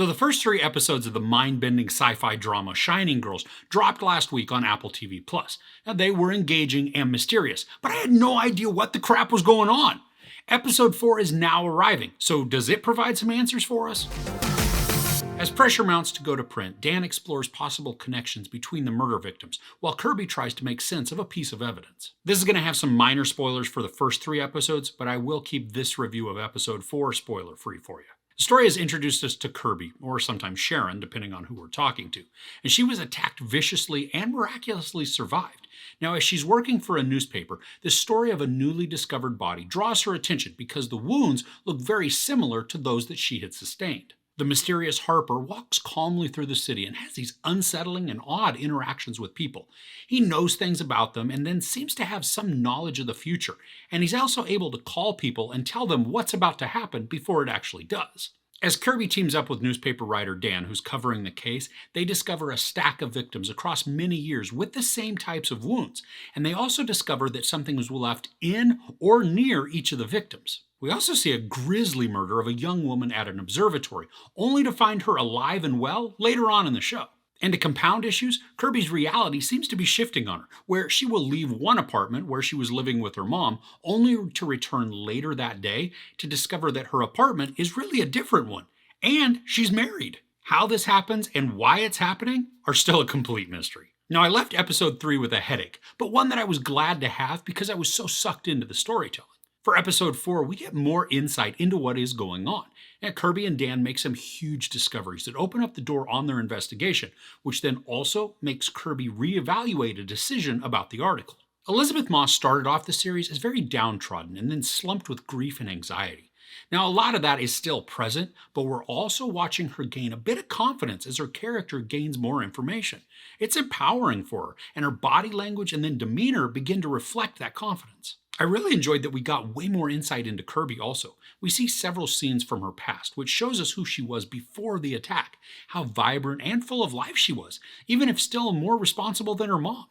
So the first 3 episodes of the mind-bending sci-fi drama Shining Girls dropped last week on Apple TV+. Now they were engaging and mysterious, but I had no idea what the crap was going on. Episode 4 is now arriving, so does it provide some answers for us? As pressure mounts to go to print, Dan explores possible connections between the murder victims, while Kirby tries to make sense of a piece of evidence. This is going to have some minor spoilers for the first 3 episodes, but I will keep this review of episode 4 spoiler-free for you. The story has introduced us to Kirby, or sometimes Sharon, depending on who we're talking to, and she was attacked viciously and miraculously survived. Now, as she's working for a newspaper, the story of a newly discovered body draws her attention because the wounds look very similar to those that she had sustained. The mysterious Harper walks calmly through the city and has these unsettling and odd interactions with people. He knows things about them and then seems to have some knowledge of the future, and he's also able to call people and tell them what's about to happen before it actually does. As Kirby teams up with newspaper writer Dan, who's covering the case, they discover a stack of victims across many years with the same types of wounds, and they also discover that something was left in or near each of the victims. We also see a grisly murder of a young woman at an observatory, only to find her alive and well later on in the show. And to compound issues, Kirby's reality seems to be shifting on her, where she will leave one apartment where she was living with her mom, only to return later that day to discover that her apartment is really a different one, and she's married. How this happens and why it's happening are still a complete mystery. Now, I left episode 3 with a headache, but one that I was glad to have because I was so sucked into the storytelling. For episode 4, we get more insight into what is going on. And Kirby and Dan make some huge discoveries that open up the door on their investigation, which then also makes Kirby reevaluate a decision about the article. Elisabeth Moss started off the series as very downtrodden and then slumped with grief and anxiety. Now, a lot of that is still present, but we're also watching her gain a bit of confidence as her character gains more information. It's empowering for her, and her body language and then demeanor begin to reflect that confidence. I really enjoyed that we got way more insight into Kirby also. We see several scenes from her past, which shows us who she was before the attack, how vibrant and full of life she was, even if still more responsible than her mom.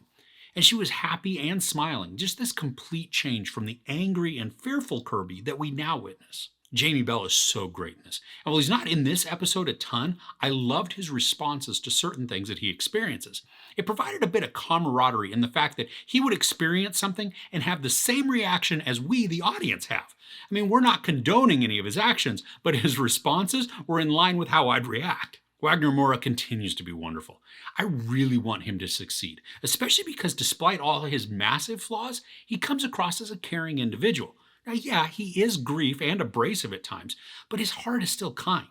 And she was happy and smiling, just this complete change from the angry and fearful Kirby that we now witness. Jamie Bell is so great in this. And while he's not in this episode a ton, I loved his responses to certain things that he experiences. It provided a bit of camaraderie in the fact that he would experience something and have the same reaction as we, the audience, have. I mean, we're not condoning any of his actions, but his responses were in line with how I'd react. Wagner Moura continues to be wonderful. I really want him to succeed, especially because despite all his massive flaws, he comes across as a caring individual. Now, yeah, he is grief and abrasive at times, but his heart is still kind.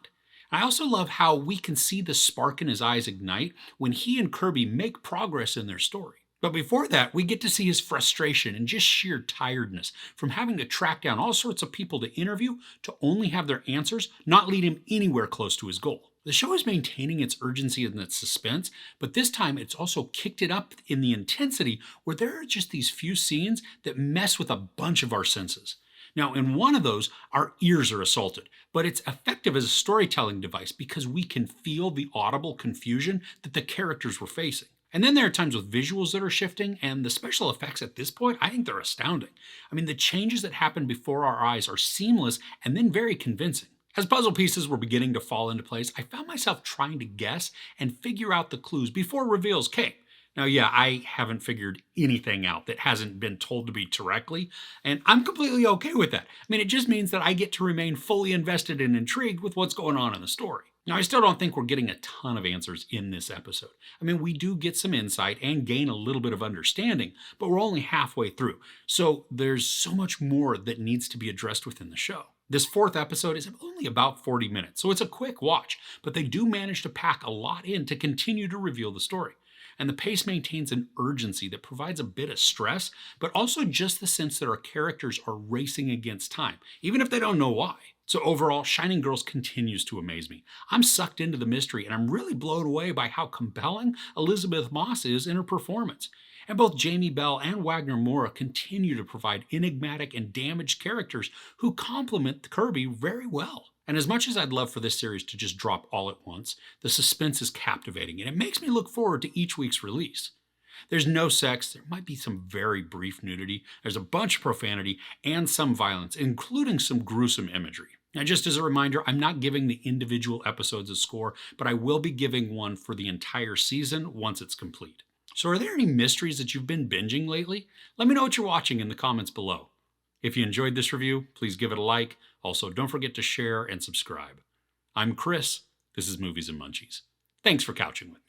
I also love how we can see the spark in his eyes ignite when he and Kirby make progress in their story. But before that, we get to see his frustration and just sheer tiredness from having to track down all sorts of people to interview to only have their answers not lead him anywhere close to his goal. The show is maintaining its urgency and its suspense, but this time it's also kicked it up in the intensity where there are just these few scenes that mess with a bunch of our senses. Now, in one of those, our ears are assaulted, but it's effective as a storytelling device because we can feel the audible confusion that the characters were facing. And then there are times with visuals that are shifting, and the special effects at this point, I think they're astounding. I mean, the changes that happen before our eyes are seamless and then very convincing. As puzzle pieces were beginning to fall into place, I found myself trying to guess and figure out the clues before reveals came. Now, yeah, I haven't figured anything out that hasn't been told to me directly, and I'm completely okay with that. I mean, it just means that I get to remain fully invested and intrigued with what's going on in the story. Now, I still don't think we're getting a ton of answers in this episode. I mean, we do get some insight and gain a little bit of understanding, but we're only halfway through, so there's so much more that needs to be addressed within the show. This 4th episode is only about 40 minutes, so it's a quick watch, but they do manage to pack a lot in to continue to reveal the story. And the pace maintains an urgency that provides a bit of stress, but also just the sense that our characters are racing against time, even if they don't know why. So overall, Shining Girls continues to amaze me. I'm sucked into the mystery, and I'm really blown away by how compelling Elisabeth Moss is in her performance. And both Jamie Bell and Wagner Moura continue to provide enigmatic and damaged characters who complement Kirby very well. And as much as I'd love for this series to just drop all at once, the suspense is captivating, and it makes me look forward to each week's release. There's no sex, there might be some very brief nudity, there's a bunch of profanity, and some violence, including some gruesome imagery. Now, just as a reminder, I'm not giving the individual episodes a score, but I will be giving one for the entire season once it's complete. So, are there any mysteries that you've been binging lately? Let me know what you're watching in the comments below. If you enjoyed this review, please give it a like. Also, don't forget to share and subscribe. I'm Chris. This is Movies and Munchies. Thanks for couching with me.